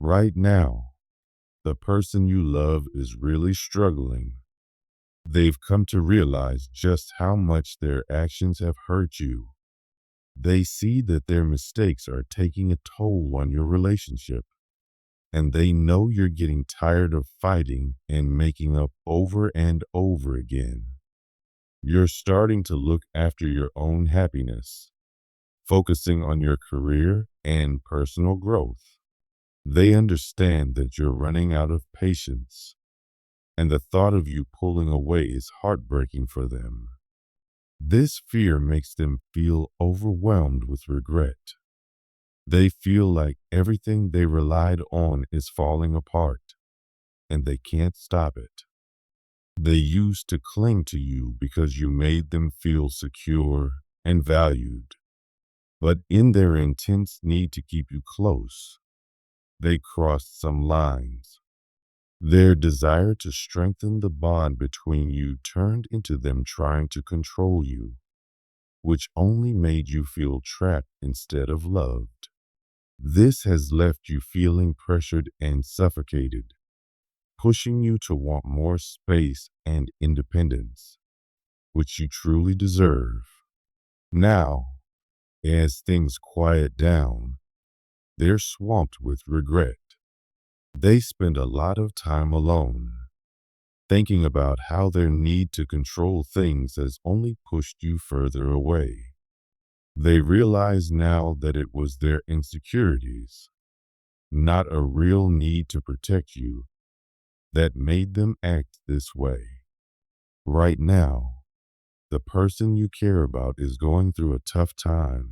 Right now, the person you love is really struggling. They've come to realize just how much their actions have hurt you. They see that their mistakes are taking a toll on your relationship, and they know you're getting tired of fighting and making up over and over again. You're starting to look after your own happiness, focusing on your career and personal growth. They understand that you're running out of patience, and the thought of you pulling away is heartbreaking for them. This fear makes them feel overwhelmed with regret. They feel like everything they relied on is falling apart, and they can't stop it. They used to cling to you because you made them feel secure and valued. But in their intense need to keep you close, they crossed some lines. Their desire to strengthen the bond between you turned into them trying to control you, which only made you feel trapped instead of loved. This has left you feeling pressured and suffocated, pushing you to want more space and independence, which you truly deserve. Now, as things quiet down, they're swamped with regret. They spend a lot of time alone, thinking about how their need to control things has only pushed you further away. They realize now that it was their insecurities, not a real need to protect you, that made them act this way. Right now, the person you care about is going through a tough time.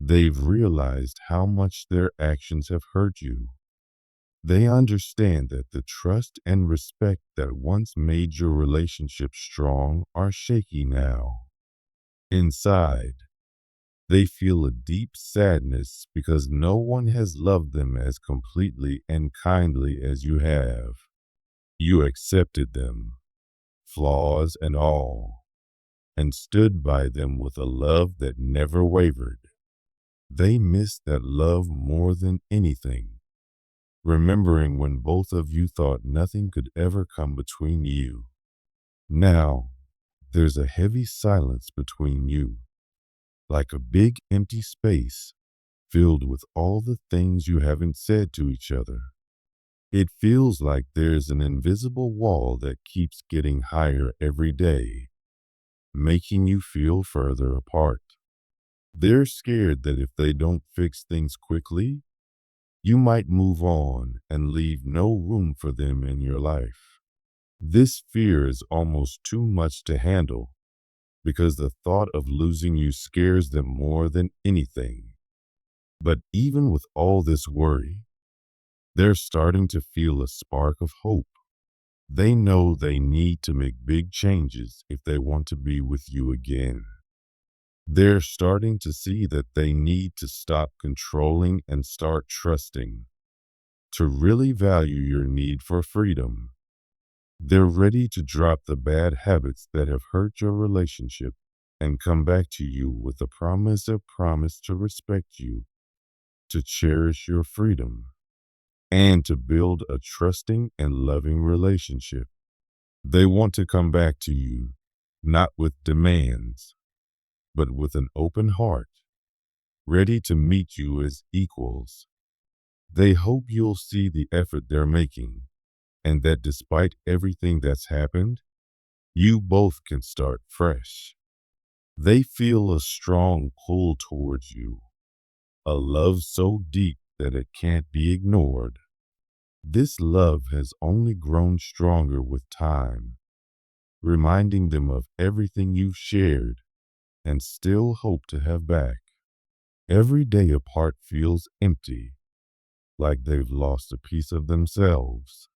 They've realized how much their actions have hurt you. They understand that the trust and respect that once made your relationship strong are shaky now. Inside, they feel a deep sadness because no one has loved them as completely and kindly as you have. You accepted them, flaws and all, and stood by them with a love that never wavered. They miss that love more than anything, remembering when both of you thought nothing could ever come between you. Now, there's a heavy silence between you, like a big empty space filled with all the things you haven't said to each other. It feels like there's an invisible wall that keeps getting higher every day, making you feel further apart. They're scared that if they don't fix things quickly, you might move on and leave no room for them in your life. This fear is almost too much to handle because the thought of losing you scares them more than anything. But even with all this worry, they're starting to feel a spark of hope. They know they need to make big changes if they want to be with you again. They're starting to see that they need to stop controlling and start trusting, to really value your need for freedom. They're ready to drop the bad habits that have hurt your relationship and come back to you with a promise to respect you, to cherish your freedom, and to build a trusting and loving relationship. They want to come back to you, not with demands, but with an open heart, ready to meet you as equals. They hope you'll see the effort they're making, and that despite everything that's happened, you both can start fresh. They feel a strong pull towards you, a love so deep that it can't be ignored. This love has only grown stronger with time, reminding them of everything you've shared and still hope to have back. Every day apart feels empty, like they've lost a piece of themselves.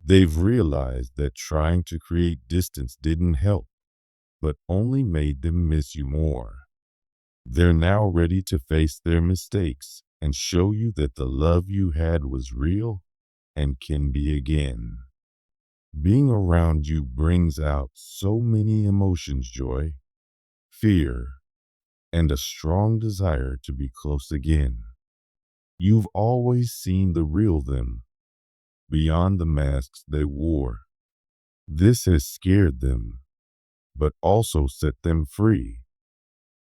They've realized that trying to create distance didn't help, but only made them miss you more. They're now ready to face their mistakes and show you that the love you had was real and can be again. Being around you brings out so many emotions: joy, fear, and a strong desire to be close again. You've always seen the real them, beyond the masks they wore. This has scared them, but also set them free,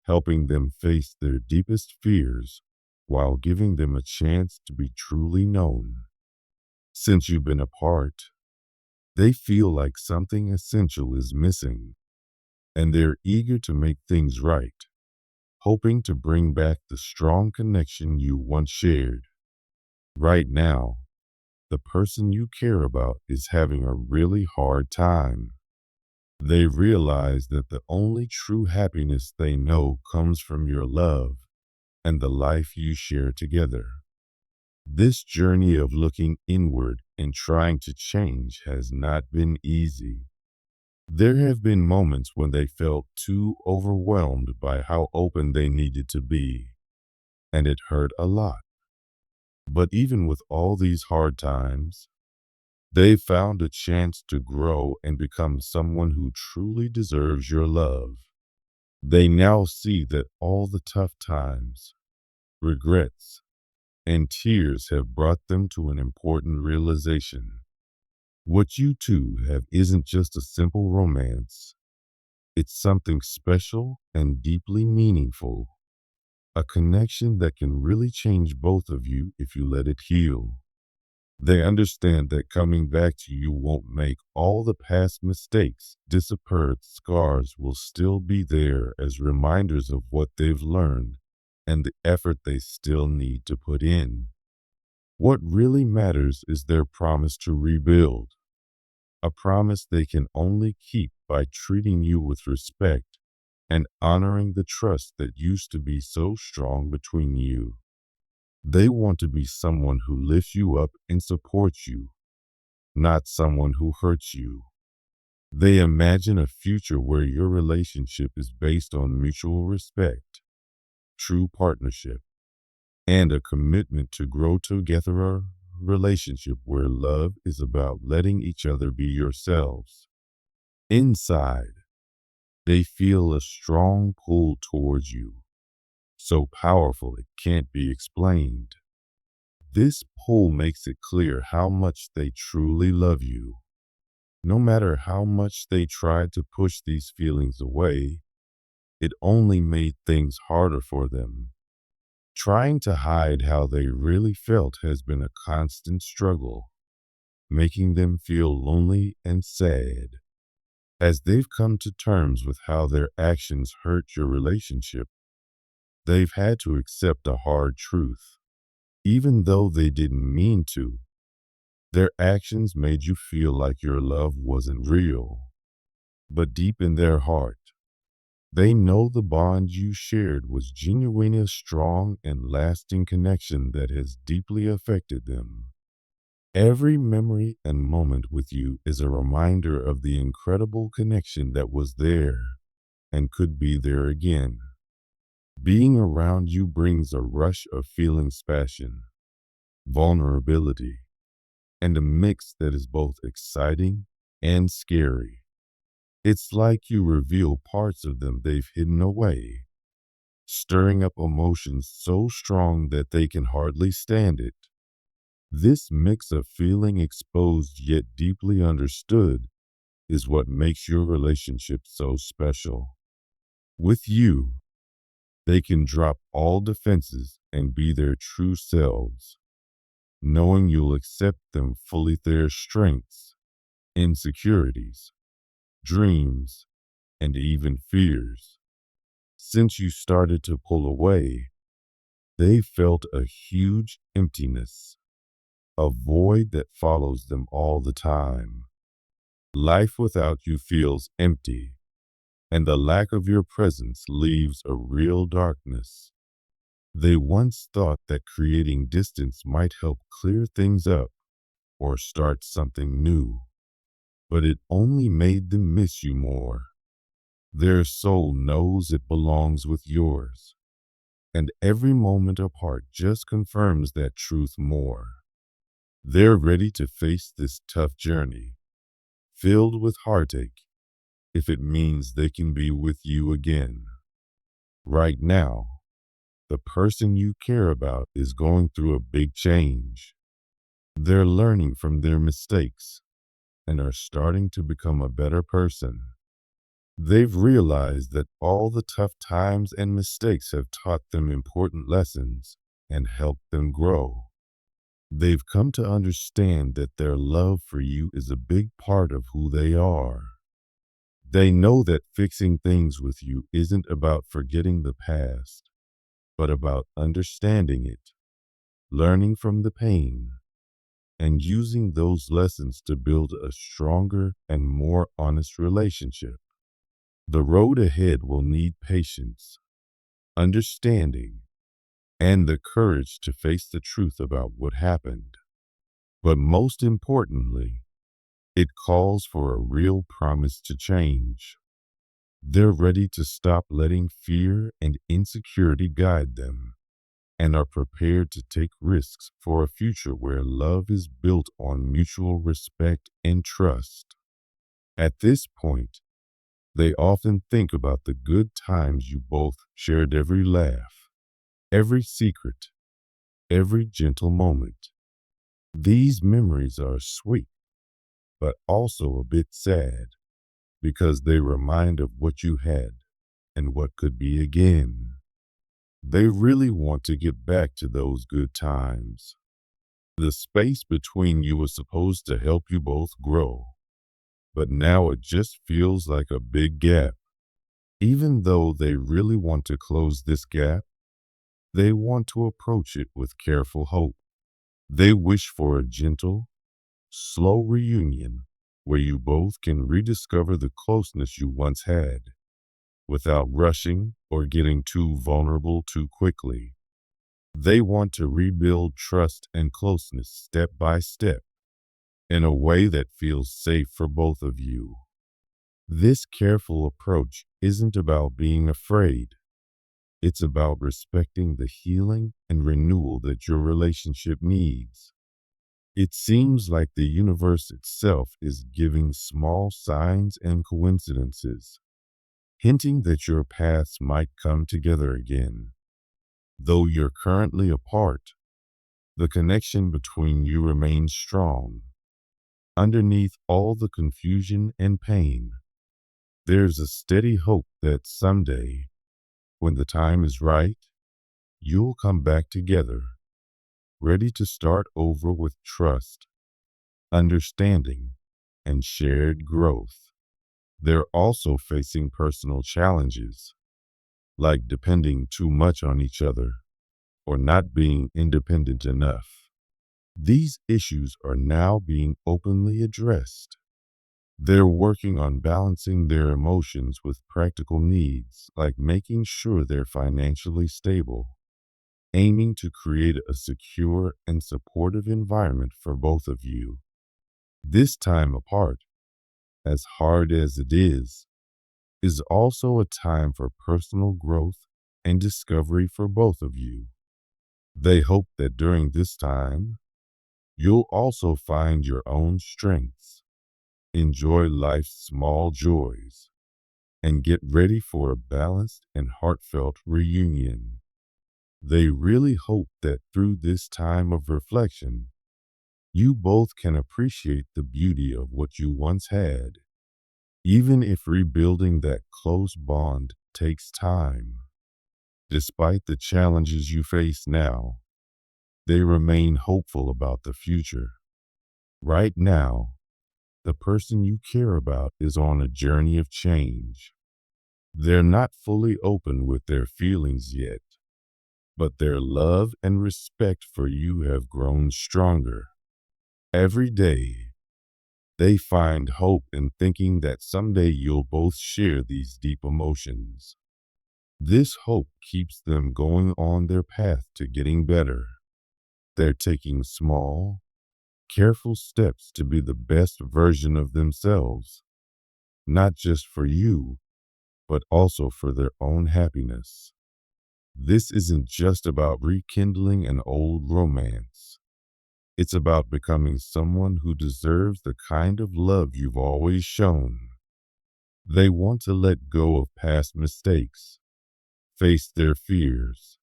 helping them face their deepest fears while giving them a chance to be truly known. Since you've been apart, they feel like something essential is missing, and they're eager to make things right, hoping to bring back the strong connection you once shared. Right now, the person you care about is having a really hard time. They realize that the only true happiness they know comes from your love and the life you share together. This journey of looking inward and trying to change has not been easy. There have been moments when they felt too overwhelmed by how open they needed to be, and it hurt a lot. But even with all these hard times, they found a chance to grow and become someone who truly deserves your love. They now see that all the tough times, regrets, and tears have brought them to an important realization. What you two have isn't just a simple romance, it's something special and deeply meaningful. A connection that can really change both of you if you let it heal. They understand that coming back to you won't make all the past mistakes disappear. Scars will still be there as reminders of what they've learned and the effort they still need to put in. What really matters is their promise to rebuild, a promise they can only keep by treating you with respect and honoring the trust that used to be so strong between you. They want to be someone who lifts you up and supports you, not someone who hurts you. They imagine a future where your relationship is based on mutual respect, true partnership, and a commitment to grow together. A relationship where love is about letting each other be yourselves. Inside, they feel a strong pull towards you, so powerful it can't be explained. This pull makes it clear how much they truly love you. No matter how much they tried to push these feelings away, it only made things harder for them. Trying to hide how they really felt has been a constant struggle, making them feel lonely and sad. As they've come to terms with how their actions hurt your relationship, they've had to accept a hard truth. Even though they didn't mean to, their actions made you feel like your love wasn't real. But deep in their heart, they know the bond you shared was genuine, a strong and lasting connection that has deeply affected them. Every memory and moment with you is a reminder of the incredible connection that was there and could be there again. Being around you brings a rush of feelings, passion, vulnerability, and a mix that is both exciting and scary. It's like you reveal parts of them they've hidden away, stirring up emotions so strong that they can hardly stand it. This mix of feeling exposed yet deeply understood is what makes your relationship so special. With you, they can drop all defenses and be their true selves, knowing you'll accept them fully, their strengths, insecurities, dreams, and even fears. Since you started to pull away, they felt a huge emptiness, a void that follows them all the time. Life without you feels empty, and the lack of your presence leaves a real darkness. They once thought that creating distance might help clear things up or start something new, but it only made them miss you more. Their soul knows it belongs with yours, and every moment apart just confirms that truth more. They're ready to face this tough journey, filled with heartache, if it means they can be with you again. Right now, The person you care about is going through a big change. They're learning from their mistakes and are starting to become a better person. They've realized that all the tough times and mistakes have taught them important lessons and helped them grow. They've come to understand that their love for you is a big part of who they are. They know that fixing things with you isn't about forgetting the past, but about understanding it, learning from the pain, and using those lessons to build a stronger and more honest relationship. The road ahead will need patience, understanding, and the courage to face the truth about what happened. But most importantly, it calls for a real promise to change. They're ready to stop letting fear and insecurity guide them and are prepared to take risks for a future where love is built on mutual respect and trust. At this point, they often think about the good times you both shared, every laugh, every secret, every gentle moment. These memories are sweet, but also a bit sad because they remind of what you had and what could be again. They really want to get back to those good times. The space between you was supposed to help you both grow, but now it just feels like a big gap. Even though they really want to close this gap, they want to approach it with careful hope. They wish for a gentle, slow reunion where you both can rediscover the closeness you once had without rushing or getting too vulnerable too quickly. They want to rebuild trust and closeness step by step in a way that feels safe for both of you. This careful approach isn't about being afraid. It's about respecting the healing and renewal that your relationship needs. It seems like the universe itself is giving small signs and coincidences, hinting that your paths might come together again. Though you're currently apart, the connection between you remains strong. Underneath all the confusion and pain, there's a steady hope that someday, when the time is right, you'll come back together, ready to start over with trust, understanding, and shared growth. They're also facing personal challenges, like depending too much on each other or not being independent enough. These issues are now being openly addressed. They're working on balancing their emotions with practical needs, like making sure they're financially stable, aiming to create a secure and supportive environment for both of you. This time apart, as hard as it is also a time for personal growth and discovery for both of you. They hope that during this time, you'll also find your own strengths, enjoy life's small joys, and get ready for a balanced and heartfelt reunion. They really hope that through this time of reflection, you both can appreciate the beauty of what you once had, even if rebuilding that close bond takes time. Despite the challenges you face now, they remain hopeful about the future. Right now, the person you care about is on a journey of change. They're not fully open with their feelings yet, but their love and respect for you have grown stronger. Every day, they find hope in thinking that someday you'll both share these deep emotions. This hope keeps them going on their path to getting better. They're taking small, careful steps to be the best version of themselves, not just for you, but also for their own happiness. This isn't just about rekindling an old romance. It's about becoming someone who deserves the kind of love you've always shown. They want to let go of past mistakes, face their fears,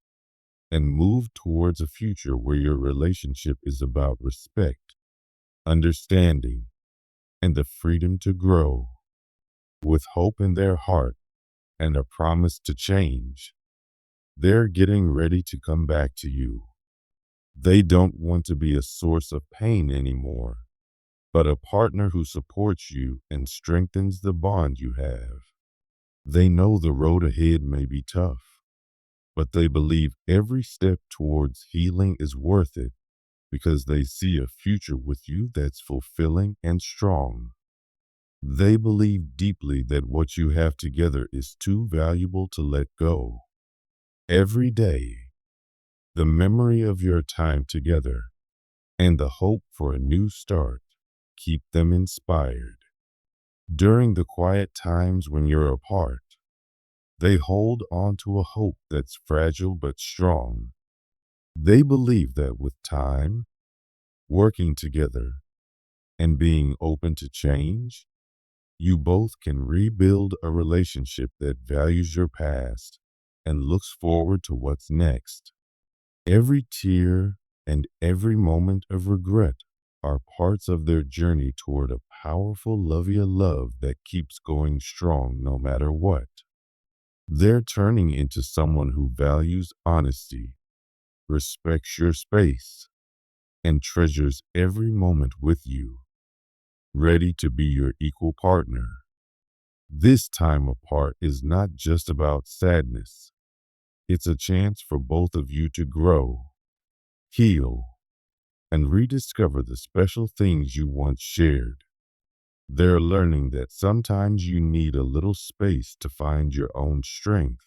and move towards a future where your relationship is about respect, understanding, and the freedom to grow. With hope in their heart and a promise to change, they're getting ready to come back to you. They don't want to be a source of pain anymore, but a partner who supports you and strengthens the bond you have. They know the road ahead may be tough, but they believe every step towards healing is worth it because they see a future with you that's fulfilling and strong. They believe deeply that what you have together is too valuable to let go. Every day, the memory of your time together and the hope for a new start keep them inspired. During the quiet times when you're apart, they hold on to a hope that's fragile but strong. They believe that with time, working together, and being open to change, you both can rebuild a relationship that values your past and looks forward to what's next. Every tear and every moment of regret are parts of their journey toward a powerful love that keeps going strong no matter what. They're turning into someone who values honesty, respects your space, and treasures every moment with you, ready to be your equal partner. This time apart is not just about sadness. It's a chance for both of you to grow, heal, and rediscover the special things you once shared. They're learning that sometimes you need a little space to find your own strength.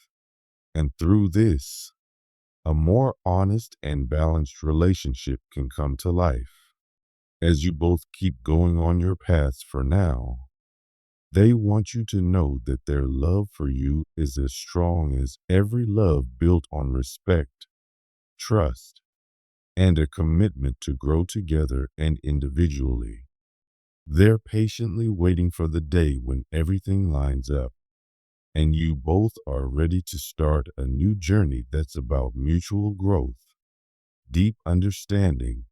And through this, a more honest and balanced relationship can come to life. As you both keep going on your paths for now, they want you to know that their love for you is as strong as every love built on respect, trust, and a commitment to grow together and individually. They're patiently waiting for the day when everything lines up and you both are ready to start a new journey that's about mutual growth, deep understanding,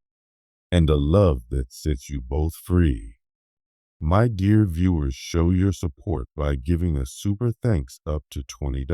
and a love that sets you both free. My dear viewers, show your support by giving a super thanks up to $20.